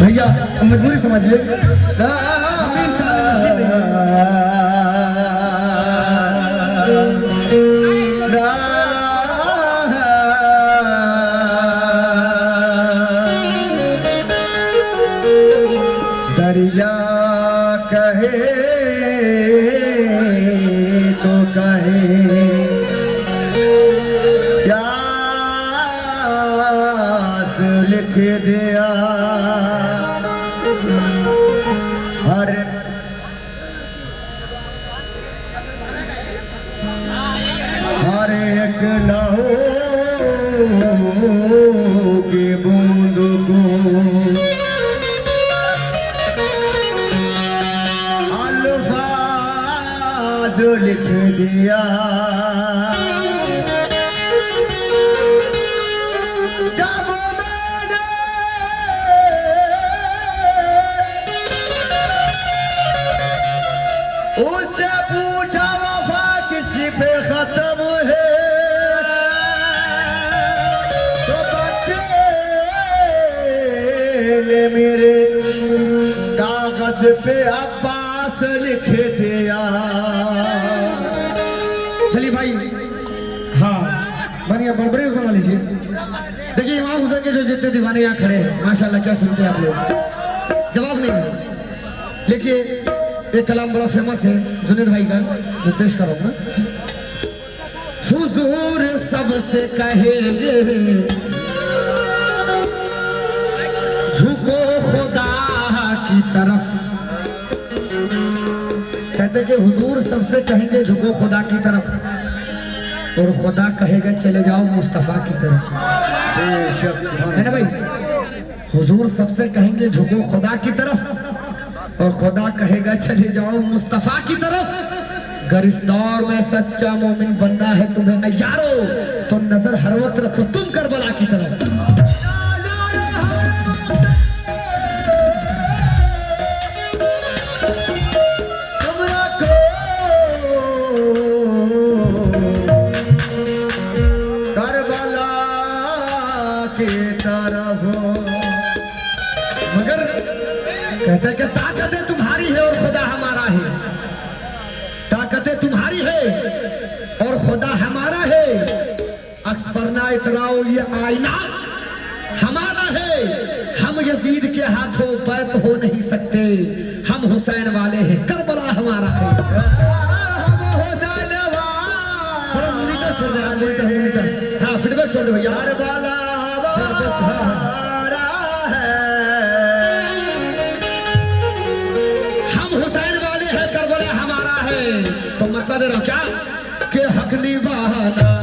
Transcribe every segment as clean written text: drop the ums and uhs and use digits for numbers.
भैया मजबूरी समझिए, हमें इंसान नसीब नहीं। दरिया कहे तो कहे प्यास लिख दिया, हर एक लहू की बूंद को अल्फाज लिख दिया। जब मैंने उससे पूछा वफा किसी पे खत्म है, तो बच्चे ने मेरे कागज पे अब्बास लिख दिया। चलिए भाई, हाँ बढ़िया बड़बड़े बना लीजिए। देखिए इमाम हुसैन के जो जितने दीवाने यहाँ खड़े हैं माशाल्लाह क्या सुनते हैं आप लोग, जवाब नहीं है। देखिए एक कलाम बड़ा फेमस है जुनेद भाई का, मैं पेश करूँगा। हुजूर सबसे कहेंगे झुको खुदा की तरफ, कहते कि हुजूर सबसे कहेंगे झुको खुदा की तरफ, और खुदा कहेगा चले जाओ मुस्तफा की तरफ, है ना भाई। हुजूर सबसे कहेंगे झुको खुदा की तरफ, और खुदा कहेगा चले जाओ मुस्तफा की तरफ। अगर इस दौर में सच्चा मोमिन बनना है तुम्हें यारो, तो नजर हर वक्त रखो तुम करबला की तरफ। मगर कहते कि ताकतें तुम्हारी है और खुदा हमारा है, ताकतें तुम्हारी है और खुदा हमारा है। अक्सर ना इतराओ ये आईना हमारा है, हम यजीद के हाथों बैत हो नहीं सकते, हम हुसैन वाले हैं, करबला हमारा है। हाँ फीडबैक छोड़ दो यार बाला मतलब दे रहा क्या कि हक निभाना।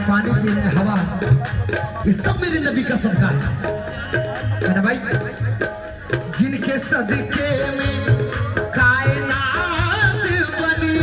पानी पी रहे, हवा, ये सब मेरे नबी का सदका है ना भाई। जिनके सदके में कायनात बनी,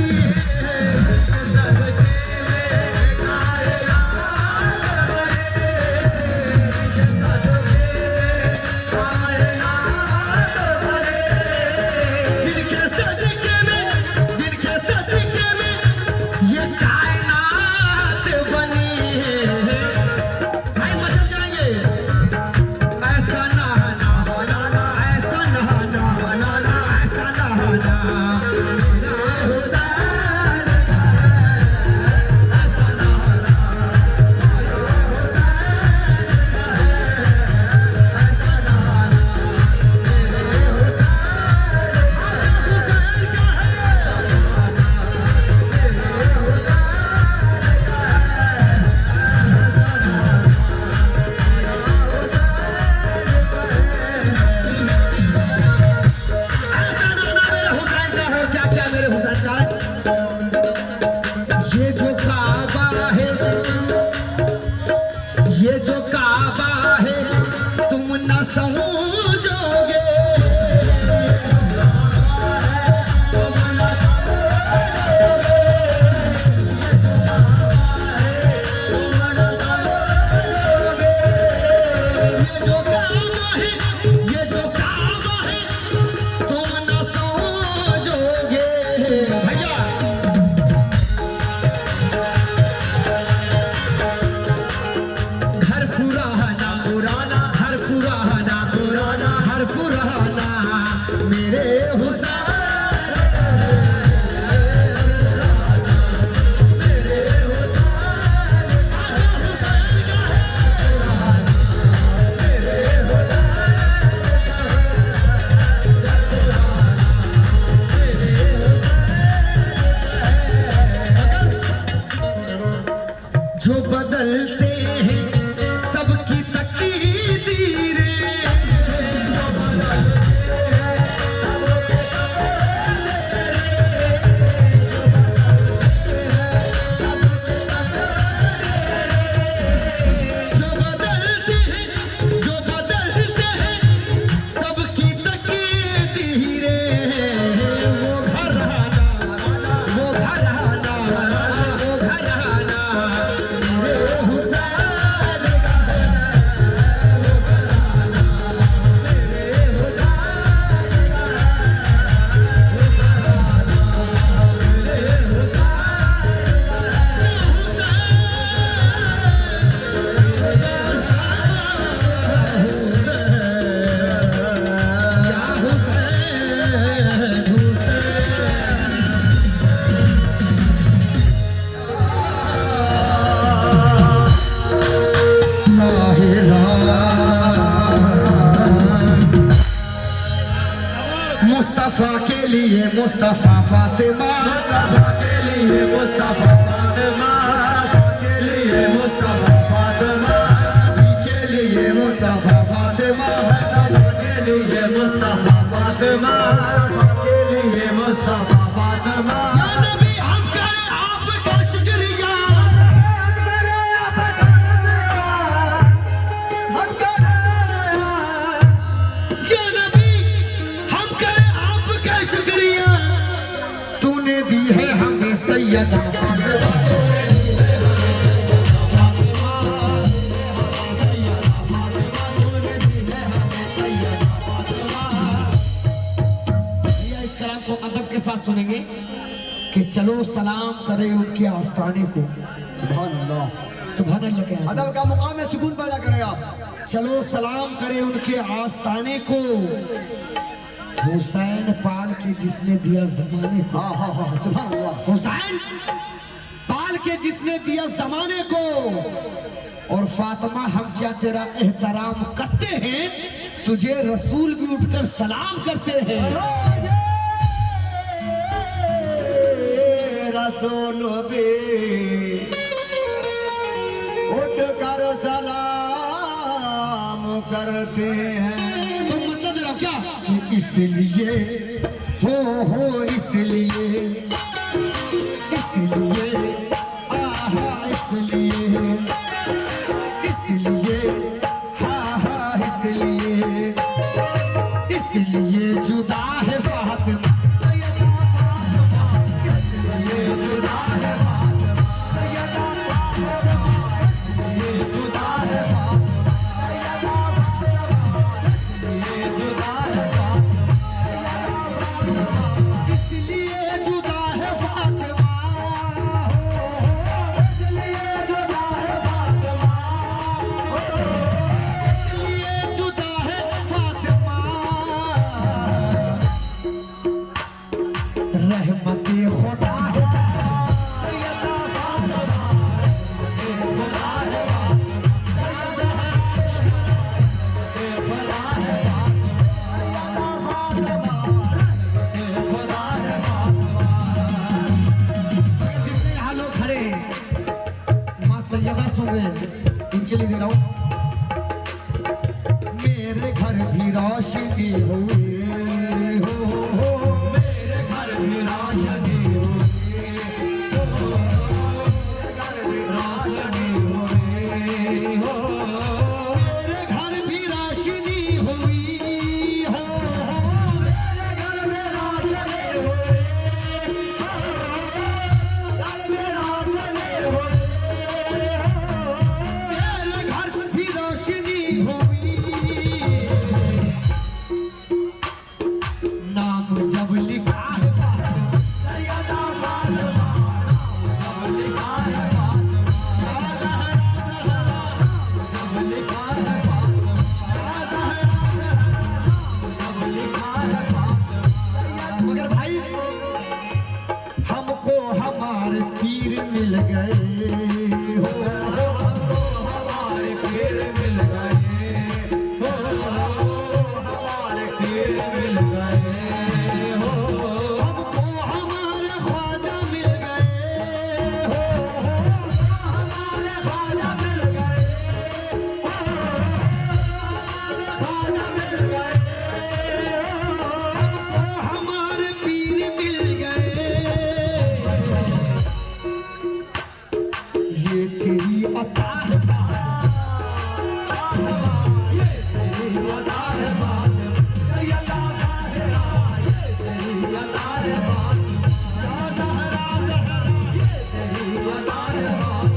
ये जो काबा है तुम न समझोगे। जो बदलते हैं सबकी तकदीरें, जो बदलते हैं सबकी तकदीरें, वो घराना वो घराना वो घराना मुस्तफा के लिए मुस्तफा फातिमा, मुस्तफा के लिए मुस्तफा फातिमा, के लिए मुस्तफा फातिमा, के लिए मुस्तफा फातिमा, के लिए मुस्तफा फातिमा, के लिए मुस्तफा फातिमा। या नबी हम करें आपका शुक्रिया, या नबी हम करें आपका शुक्रिया, तूने दी है हमें सैयदा फातिमा। अदब के साथ सुनेंगे कि चलो सलाम करें उनके आस्थाने को। सुभान अल्लाह, सुभान अल्लाह के अदब का मुकाम में सुकून पैदा करें आप। चलो सलाम करें उनके आस्थाने को, हुसैन पाल के जिसने दिया जमाने को। हाँ हाँ हाँ, सुभान अल्लाह। हुसैन पाल के जिसने दिया जमाने को, और फातिमा हम क्या तेरा एहतराम करते हैं, तुझे रसूल भी उठकर सलाम करते हैं। रसूल भी उठ कर सलाम करते हैं। तो मतलब मेरा क्या कि इसलिए हो इसलिए आहा इसलिए हाँ इसलिए जुदा है फातिमा, उनके लिए दे रहा हूँ। मेरे घर भी रोशनी हुई हो, मेरे घर भी रोशनी हुई हो, खीर मिल गए हो, हमारे खीर मिल गए हो, हमको हमारे ख्वाजा मिल गए हो, हमारे ख्वाजा मिल गए हो, हमारे ख्वाजा मिल गए हमको हमारे पीर मिल गए। ये तेरी अता है ये तेरी अदा है बात, सैयदा ज़ाहिरा, ये तेरी अदा है बात, या ज़हरा ज़हरा, ये तेरी अदा है बात।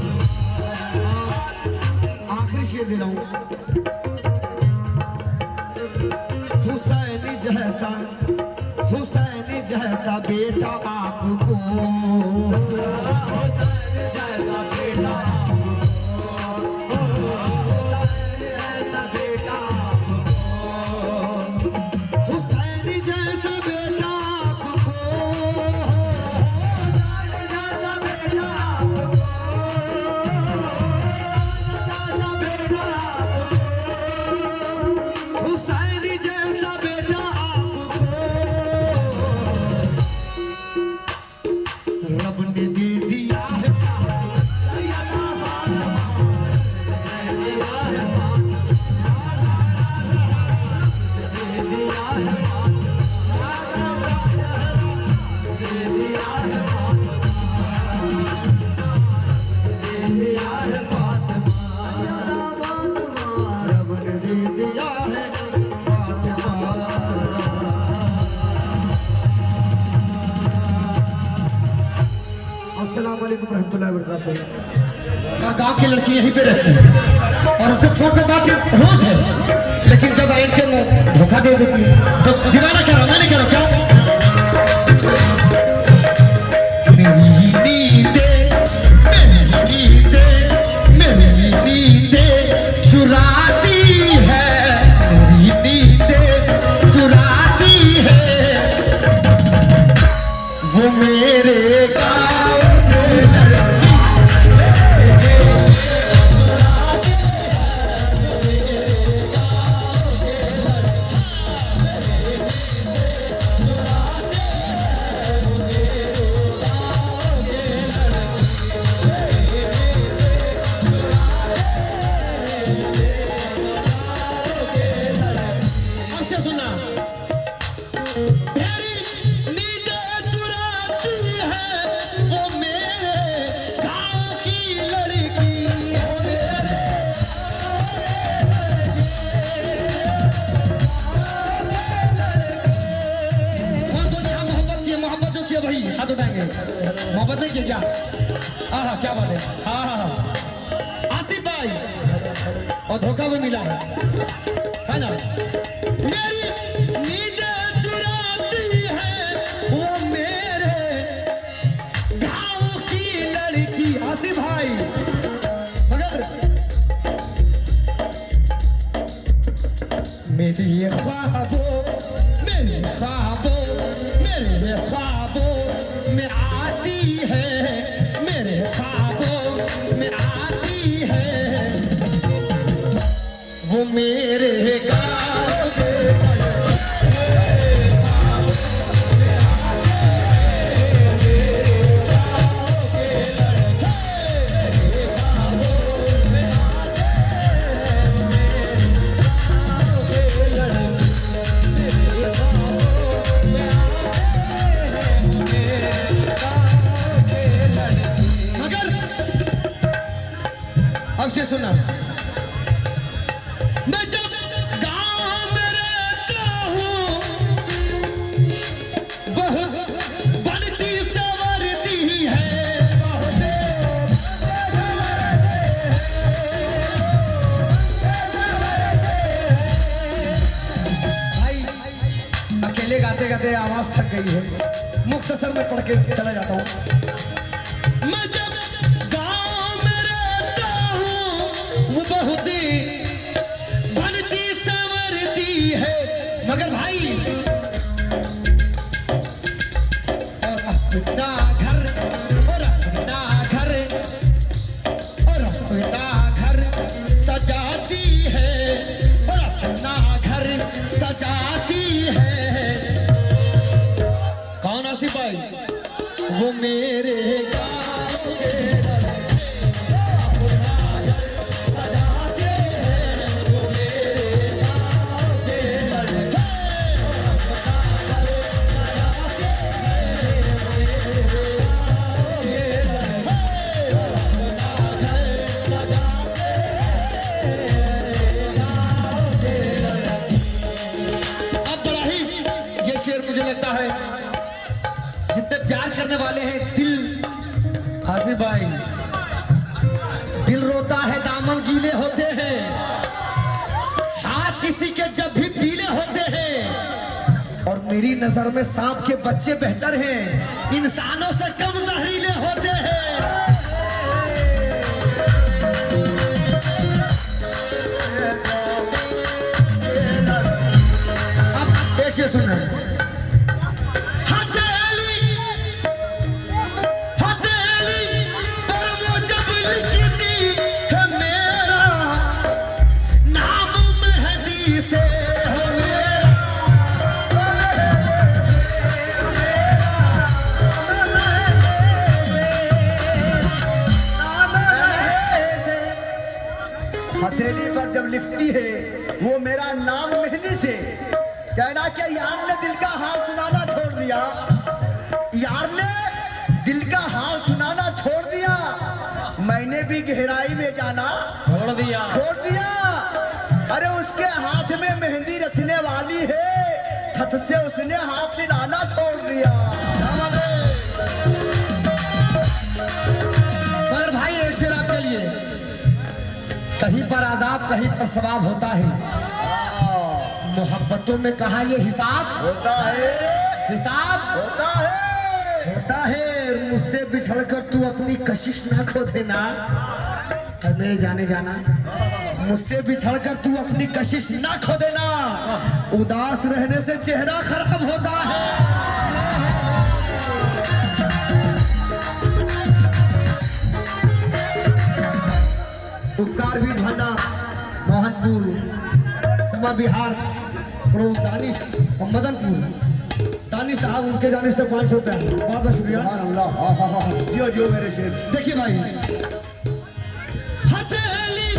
आखिरी शेर दे रहा हूं। हुसैन जैसा बेटा आपको, हुसैन जैसा बेटा आपको, ऐसा बेटा आपको, हुसैन जैसा बेटा आपको, जैसा बेटा आपको, जैसा बेटा आपको, हुसैन जैसा बेटा आपको रब ने दे दिया है। सैयदा फ़ातिमा दे दिया है बात, दे दिया है बात, दे दिया है बात, दे दिया है फ़ातिमा, रब ने दे दिया है फातिमा। अस्सलाम वालेकुम रहमतुल्लाहि व बरकातहू। और गांव की लड़की यहीं पे रहती है और उससे फोन पे बात रोज है, लेकिन जब आएंगे वो धोखा दे देती है। तो दीवाना करो, मैंने करो क्या? मेरी नींदें चुराती है, मेरी नींदें चुराती है, वो मेरे गाँव से लड़की हमसे सुना। मेरी नींदें चुराती है, वो मेरे गाँव की लड़की, वो मेरे कौन कौन यहाँ मोहब्बत की, मोहब्बत जो किया भाई हाथ उठाएंगे। मोहब्बत नहीं किया क्या? हाँ क्या बात है। हाँ आसिफ भाई, और धोखा भी मिला है ना? मेरी नींदें चुराती है, वो मेरे गाँव की लड़की। आसिफ भाई मगर मेरे ख्वाबों में आती है, मेरे ख्वाबों में आती है, वो मेरे गाँव से अब से सुना। मैं जब गाँव में रहता हूँ, बहुत बनती संवरती है, भाई अकेले गाते गाते आवाज थक गई है, मुख्तसर में पढ़ के चला जाता हूँ। मैं जब गाँव में रहता हूँ, वो बहुत बनती संवरती है, मगर भाई और अपना घर सजा वो मेरे गाँव के मुझे लगता है जितने प्यार करने वाले हैं दिल हाजिर भाई दिल रोता है दामन गीले होते हैं हाथ किसी के जब भी पीले होते हैं और मेरी नजर में सांप के बच्चे बेहतर हैं इंसानों से कम जहरीले होते हैं। अब एक से सुनना हथेली पर जब लिखती है वो मेरा नाम मेहंदी से कहना कि यार ने दिल का हाल सुनाना छोड़ दिया यार ने दिल का हाल सुनाना छोड़ दिया मैंने भी गहराई में जाना छोड़ दिया अरे उसके हाथ में मेहंदी रचने वाली है छत से उसने हाथ हिलाना छोड़ दिया। मगर भाई एक शेर आपके लिए कहीं पर आजाब कहीं पर सवाब होता है मोहब्बतों में कहा ये हिसाब होता है मुझसे बिछड़कर तू अपनी कशिश ना खो देना मेरे जाने जाना मुझसे बिछड़कर तू अपनी कशिश ना खो देना उदास रहने से चेहरा खराब होता है। उपकार भी भांडा मोहनपुर सभा बिहार प्रो दानिश और मदनपुर दानिश साहब उनके जाने से 500 रुपया बहुत बहुत शुक्रिया। अल्लाह जो मेरे शेर देखिए भाई हथेली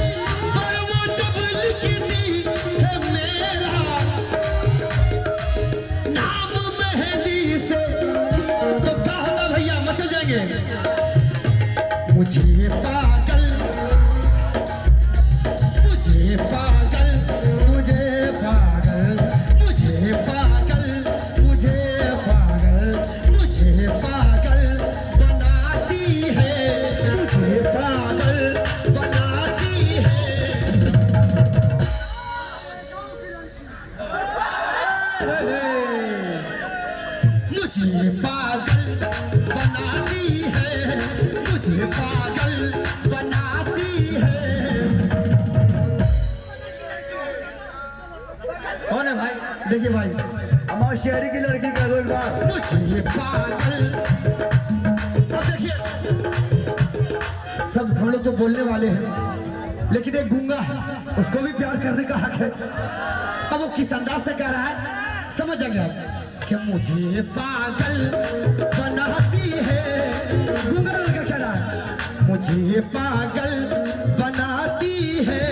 पर वो जब लिखती है मेरा नाम मेहंदी से तो क्या होगा भैया मचल जाएंगे मुझे पागल देखिए भाई हमारे शहरी की लड़की कह दो एक बार मुझे पागल। अब देखिए सब हम लोग तो बोलने वाले हैं लेकिन एक गूंगा है उसको भी प्यार करने का हक है। अब वो किस अंदाज से कह रहा है समझ जाएंगे आप कि मुझे पागल बनाती है गूंगा लड़का कह रहा है मुझे पागल बनाती है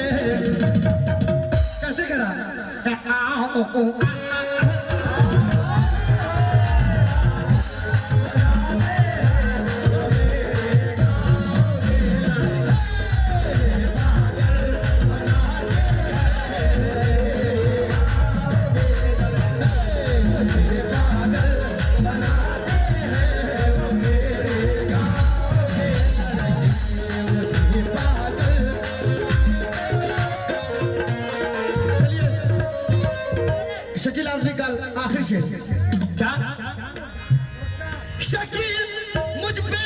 कैसे कह रहा है शकील आजमी कल आखिरी शेर क्या शकील मुझ पे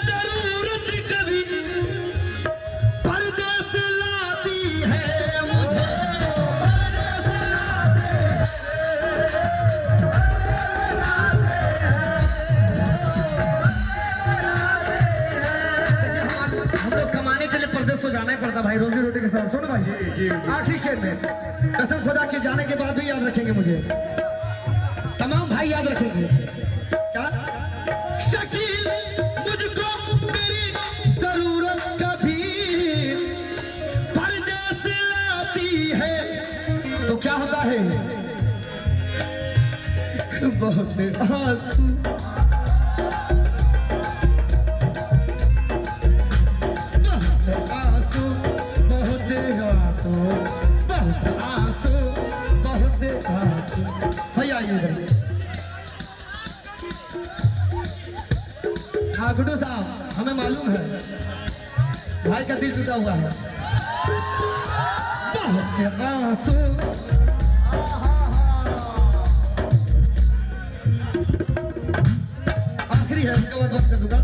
जरूरत कभी परदेस लाती है मुझे हम लोग कमाने के लिए परदेस तो जाना ही पड़ता भाई रोजी रोटी के साथ। सुनो भाई आखिरी शेर में कसम खुदा के जाने के बाद भी याद रखेंगे मुझे तमाम भाई याद रखेंगे। क्या शकील मुझको तेरी जरूरत कभी परदेस लाती है तो क्या होता है? बहुत आंसू बहुत आंसू बहुत आंसू बहुत आंसू। भैया आइए इधर। हाँ गुड्डू साहब, हमें मालूम है भाई का दिल टूटा हुआ है। बहुत आंसू आखिरी है, इसके बाद बंद कर दूंगा।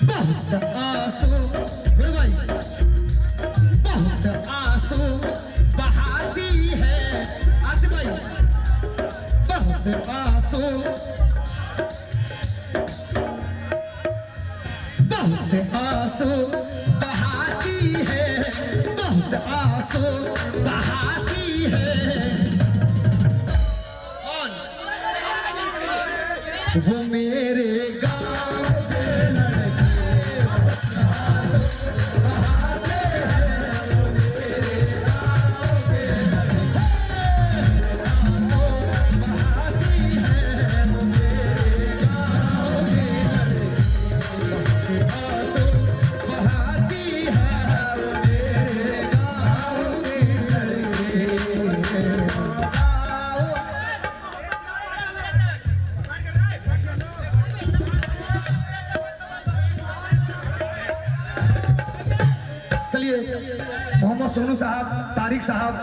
बहुत आंसू भाई, बहुत आंसू बहाती है आसिफ भाई, बहुत आंसू बहुत आंसू बहाती है, बहुत आंसू बहाती है। कौन? वो मेरे गाँव के लड़के बहाते हैं, वो मेरे गाँव के लड़के बहाती है, वो मेरे गाँव के लड़के आंसू बहाती है, वो मेरे गाँव के लड़के। चलिए मोहम्मद सोनू साहब, तारिक साहब